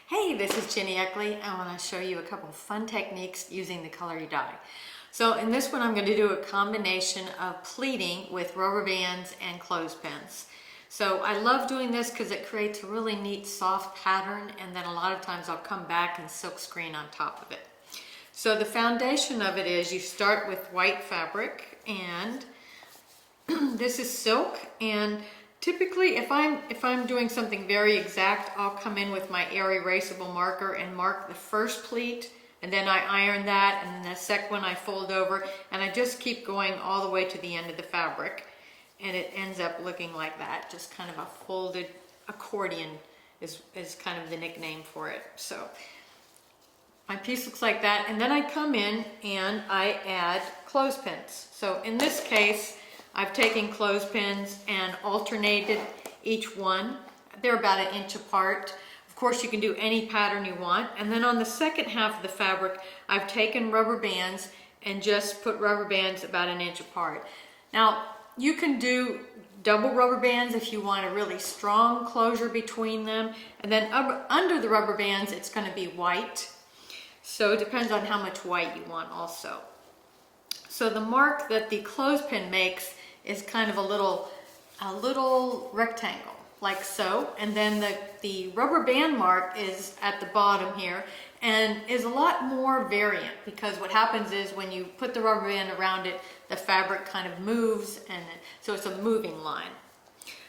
Hey, this is Jenny Eckley. I want to show you a couple of fun techniques using the Colorhue dye. So in this one I'm going to do a combination of pleating with rubber bands and clothespins. So I love doing this because it creates a really neat soft pattern, and then a lot of times I'll come back and silk screen on top of it. So the foundation of it is you start with white fabric, and this is silk, and typically if I'm doing something very exact, I'll come in with my air erasable marker and mark the first pleat, and then I iron that, and then the second one I fold over, and I just keep going all the way to the end of the fabric, and it ends up looking like that, just kind of a folded accordion is kind of the nickname for it. So my piece looks like that, and then I come in and I add clothespins. So in this case, I've taken clothespins and alternated each one. They're about 1 inch apart. Of course, you can do any pattern you want. And then on the second half of the fabric, I've taken rubber bands and just put rubber bands about 1 inch apart. Now, you can do double rubber bands if you want a really strong closure between them. And then under the rubber bands, it's going to be white. So it depends on how much white you want also. So the mark that the clothespin makes is kind of a little rectangle, like so. And then the rubber band mark is at the bottom here and is a lot more variant, because what happens is when you put the rubber band around it, the fabric kind of moves, and so it's a moving line.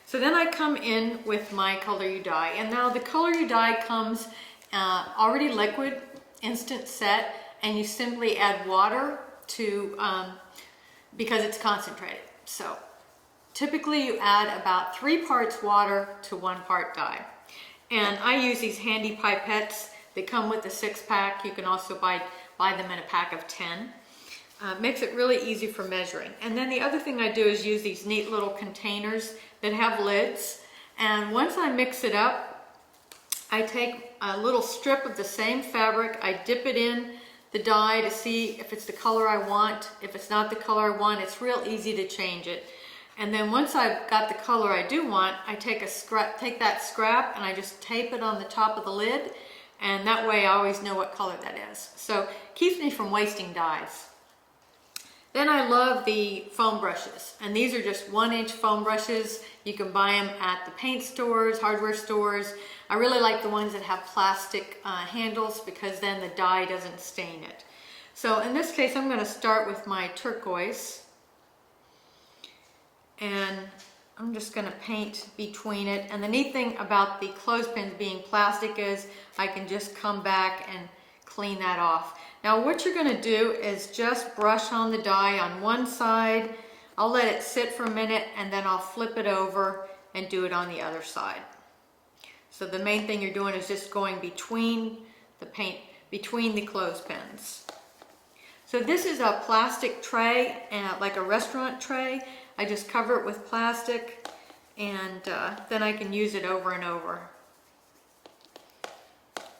So then I come in with my Colorhue dye, and now the Colorhue dye comes already liquid, instant set, and you simply add water to because it's concentrated. So typically you add about 3 parts water to 1 part dye. And I use these handy pipettes. They come with a 6-pack. You can also buy them in a pack of 10. Makes it really easy for measuring. And then the other thing I do is use these neat little containers that have lids. And once I mix it up, I take a little strip of the same fabric. I dip it in the dye to see if it's the color I want. If it's not the color I want, it's real easy to change it. And then once I've got the color I do want, I take that scrap and I just tape it on the top of the lid, and that way I always know what color that is. So it keeps me from wasting dyes. Then I love the foam brushes, and these are just 1-inch foam brushes. You can buy them at the paint stores, hardware stores. I really like the ones that have plastic handles, because then the dye doesn't stain it. So in this case, I'm going to start with my turquoise, and I'm just going to paint between it. And the neat thing about the clothespins being plastic is I can just come back and clean that off. Now what you're going to do is just brush on the dye on one side. I'll let it sit for a minute, and then I'll flip it over and do it on the other side. So the main thing you're doing is just going between the paint, between the clothespins. So this is a plastic tray, like a restaurant tray. I just cover it with plastic, and then I can use it over and over.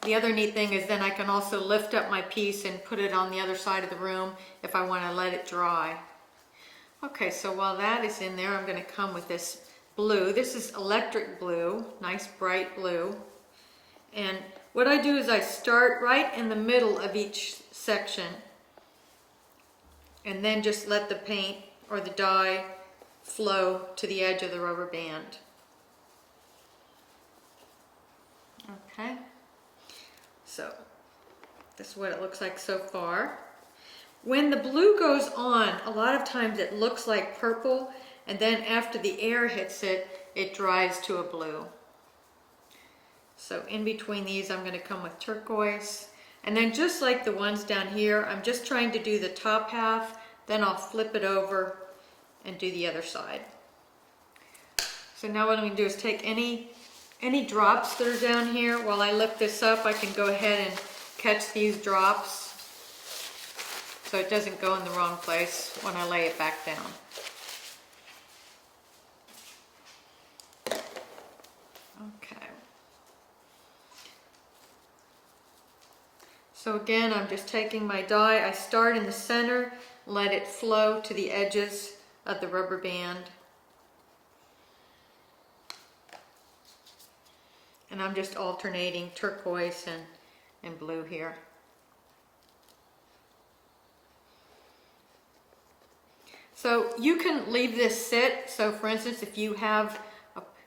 The other neat thing is then I can also lift up my piece and put it on the other side of the room if I want to let it dry. Okay, so while that is in there, I'm going to come with this blue. This is electric blue, nice bright blue. And what I do is I start right in the middle of each section, and then just let the paint or the dye flow to the edge of the rubber band. Okay, so this is what it looks like so far. When the blue goes on, a lot of times it looks like purple, and then after the air hits it, it dries to a blue. So in between these, I'm going to come with turquoise. And then just like the ones down here, I'm just trying to do the top half, then I'll flip it over and do the other side. So now what I'm going to do is take any drops that are down here. While I lift this up, I can go ahead and catch these drops so it doesn't go in the wrong place when I lay it back down. Okay. So again, I'm just taking my dye. I start in the center, let it flow to the edges of the rubber band. And I'm just alternating turquoise and blue here. So you can leave this sit. So for instance, if you have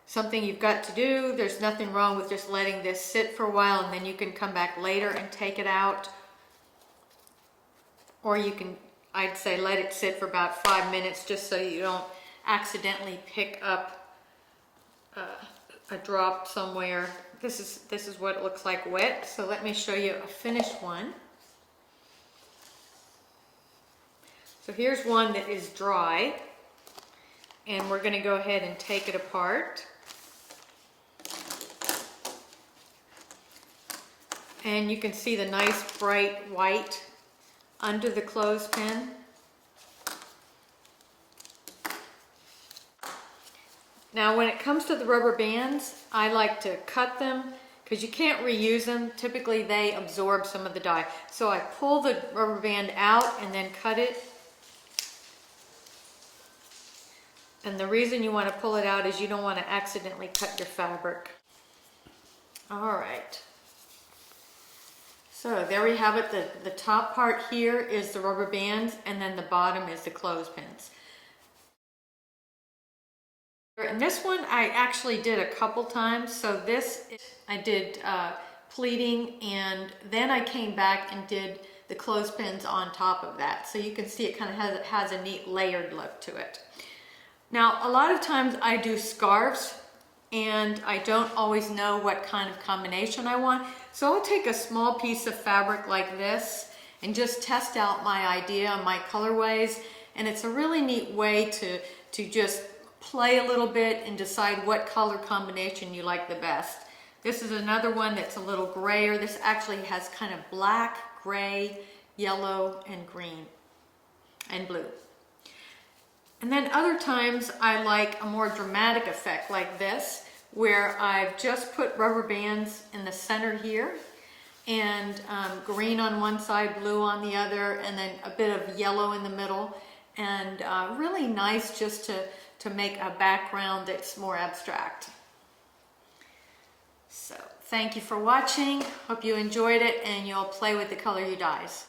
something you've got to do, there's nothing wrong with just letting this sit for a while, and then you can come back later and take it out. Or you can, I'd say, let it sit for about 5 minutes just so you don't accidentally pick up a drop somewhere. This is what it looks like wet. So let me show you a finished one. So here's one that is dry, and we're going to go ahead and take it apart. And you can see the nice bright white under the clothespin. Now when it comes to the rubber bands, I like to cut them because you can't reuse them. Typically they absorb some of the dye. So I pull the rubber band out and then cut it. And the reason you want to pull it out is you don't want to accidentally cut your fabric. All right. So there we have it. The top part here is the rubber bands, and then the bottom is the clothespins. And this one I actually did a couple times. So this, I did pleating, and then I came back and did the clothespins on top of that. So you can see it kind of has a neat layered look to it. Now, a lot of times I do scarves, and I don't always know what kind of combination I want. So I'll take a small piece of fabric like this and just test out my idea, my colorways. And it's a really neat way to just play a little bit and decide what color combination you like the best. This is another one that's a little grayer. This actually has kind of black, gray, yellow, and green, and blue. And then other times I like a more dramatic effect like this, where I've just put rubber bands in the center here, and green on one side, blue on the other, and then a bit of yellow in the middle, and really nice just to make a background that's more abstract. So thank you for watching. Hope you enjoyed it and you'll play with the Colorhue dyes.